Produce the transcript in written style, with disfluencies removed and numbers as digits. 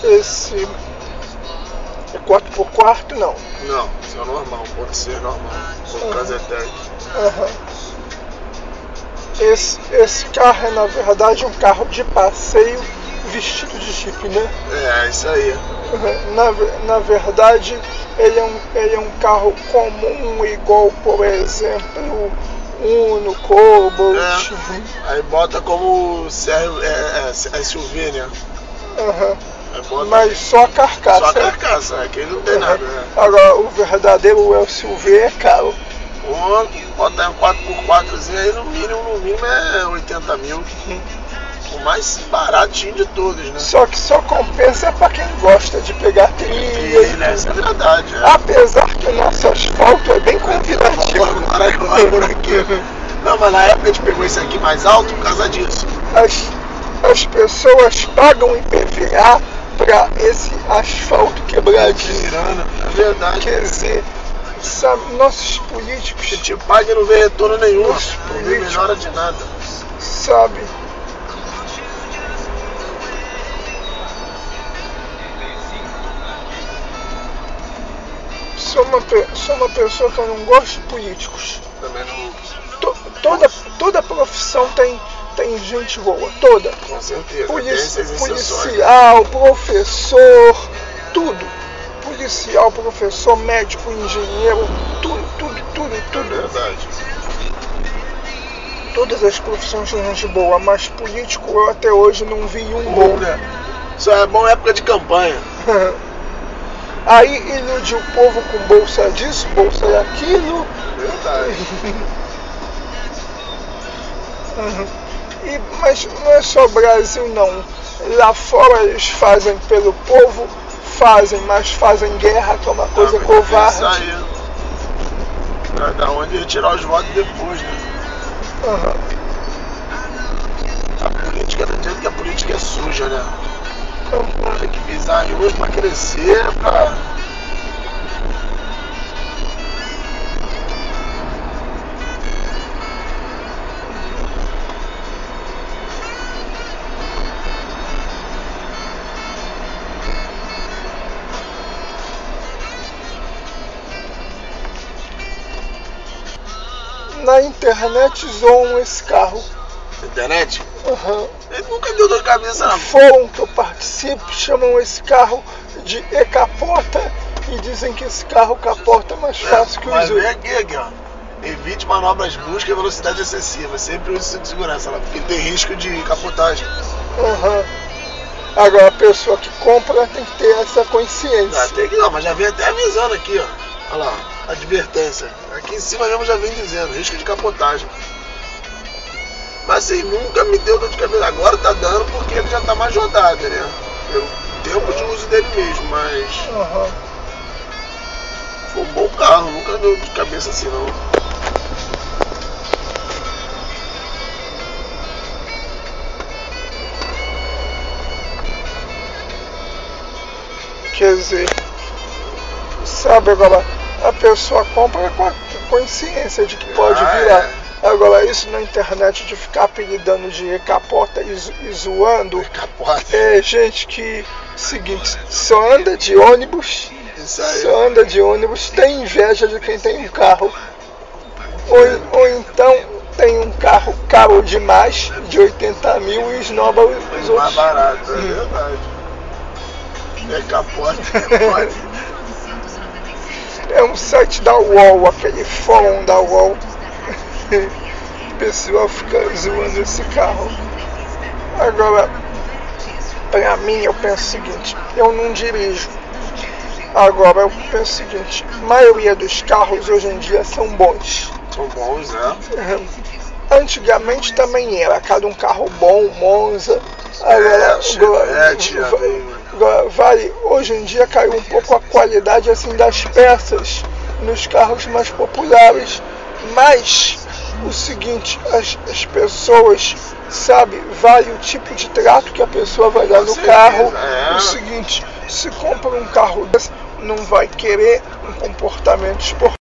esse é 4x4 não? Não, isso é normal, pode ser normal, por Casetec. Esse carro é na verdade um carro de passeio vestido de Jeep, né? É, isso aí. Na verdade, ele é um carro comum, igual, por exemplo, Uno, Cobalt. Aí bota como SUV, né? Bota... Mas só a carcaça. Só a carcaça, aquele não tem nada, né? Agora, o verdadeiro SUV é caro. Botar um 4x4zinho aí, no mínimo é 80 mil. O mais baratinho de todos, né? Só que só compensa pra quem gosta de pegar trilha. Isso é verdade. Apesar que o nosso asfalto é bem convidativo. Por aqui. Não, mas na época a gente pegou esse aqui mais alto por causa disso. As pessoas pagam IPVA pra esse asfalto quebradinho. É verdade. Quer dizer, sabe, nossos políticos... Se te paga e não vê retorno nenhum, não vê melhora de nada. Sabe... Sou uma pessoa que eu não gosto de políticos. Também não. Toda profissão tem gente boa, toda. Com certeza. Policial, professor, tudo. Policial, professor, médico, engenheiro, tudo. É verdade. Todas as profissões têm gente boa, mas político eu até hoje não vi um bom. Né? Isso é bom época de campanha. Aí ilude o povo com bolsa disso, bolsa daquilo. Verdade. Mas não é só Brasil não. Lá fora eles fazem pelo povo, mas fazem guerra, que é uma coisa covarde. Isso aí. Pra dar onde retirar os votos depois, né? A política, não adianta que a política é suja, né? Tem que pisar em hoje pra crescer, pra... Na internet zoam esse carro. Internet? Ele nunca deu dor de cabeça, não. No fórum que eu participo, chamam esse carro de e-capota e dizem que esse carro capota mais fácil que os outros. Mas vem aqui, ó. Evite manobras bruscas e velocidade excessiva. Sempre use cinto de segurança lá, porque tem risco de capotagem. Agora a pessoa que compra tem que ter essa consciência. Tem que não, mas já vem até avisando aqui, ó. Olha lá, advertência. Aqui em cima mesmo já vem dizendo, risco de capotagem. Mas assim, nunca me deu dor de cabeça. Agora tá dando porque ele já tá mais rodado, né? Pelo tempo de uso dele mesmo, mas... Foi um bom carro, nunca deu de cabeça assim não. Quer dizer, sabe, agora a pessoa compra com a consciência de que pode virar. Agora, isso na internet de ficar apelidando de capota e zoando, é gente que, seguinte, só anda de ônibus, tem inveja de quem tem um carro, ou então tem um carro caro demais, de 80 mil, e esnoba os outros. Mais barato, é verdade. É capota. É um site da UOL, aquele fórum da UOL. O pessoal fica zoando esse carro. Agora, pra mim, eu penso o seguinte: eu não dirijo. Agora, eu penso o seguinte: a maioria dos carros hoje em dia são bons. São bons, né? Antigamente também era, cada um carro bom, Monza. Agora, hoje em dia caiu um pouco a qualidade assim das peças nos carros mais populares, mas o seguinte, as pessoas, sabe, vale o tipo de trato que a pessoa vai dar no carro. O seguinte, se compra um carro desse, não vai querer um comportamento esportivo.